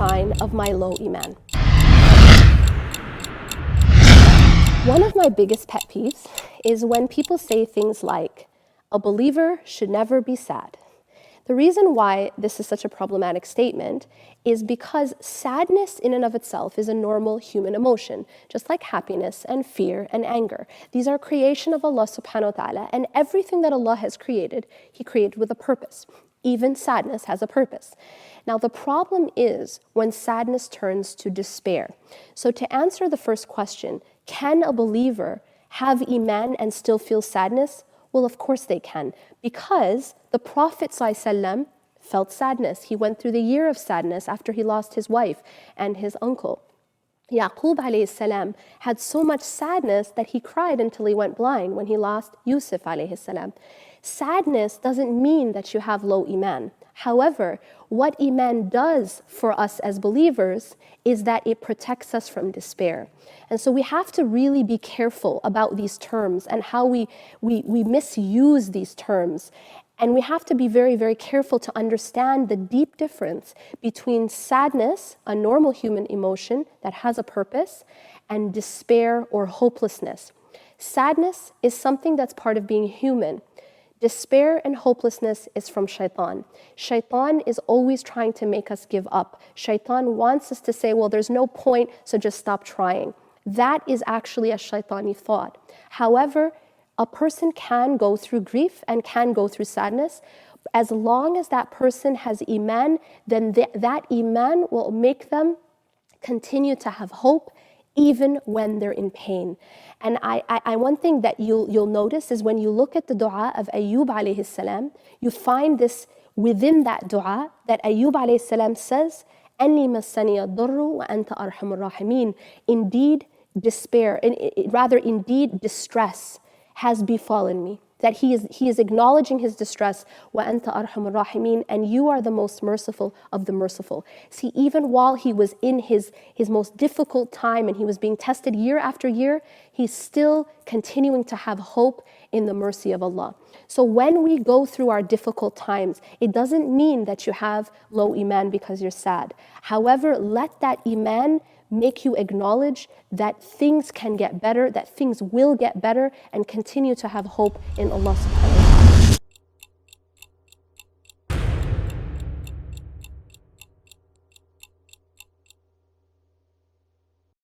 sign of my low Iman. One of my biggest pet peeves is when people say things like, a believer should never be sad. The reason why this is such a problematic statement is because sadness in and of itself is a normal human emotion, just like happiness and fear and anger. These are creation of Allah SWT, and everything that Allah has created, He created with a purpose. Even sadness has a purpose. Now, the problem is when sadness turns to despair. So to answer the first question, can a believer have Iman and still feel sadness? Well, of course they can, because the Prophet ﷺ felt sadness. He went through the year of sadness after he lost his wife and his uncle. Yaqub alayhi salam had so much sadness that he cried until he went blind when he lost Yusuf alayhi salam. Sadness doesn't mean that you have low Iman. However, what Iman does for us as believers is that it protects us from despair. And so we have to really be careful about these terms and how we misuse these terms. And we have to be very, very careful to understand the deep difference between sadness, a normal human emotion that has a purpose, and despair or hopelessness. Sadness is something that's part of being human. Despair and hopelessness is from shaitan. Shaitan is always trying to make us give up. Shaitan wants us to say, well, there's no point, so just stop trying. That is actually a shaitani thought. However, a person can go through grief and can go through sadness. As long as that person has Iman, then that Iman will make them continue to have hope even when they're in pain. And one thing that you'll notice is when you look at the dua of Ayyub alayhi salam, you find this within that dua that Ayyub alayhi salam says, أَنِّي مَسَّنِيَ الضُّرُّ وَأَنْتَ أَرْحَمُ الرَّاحِمِينَ. Indeed, despair, indeed distress has befallen me. That he is acknowledging his distress, وَأَنْتَ أَرْحَمُ الرَّاحِمِينَ, and you are the most merciful of the merciful. See, even while he was in his most difficult time and he was being tested year after year, he's still continuing to have hope in the mercy of Allah. So when we go through our difficult times, it doesn't mean that you have low Iman because you're sad. However, let that Iman make you acknowledge that things can get better, that things will get better, and continue to have hope in Allah subhanahu wa ta'ala.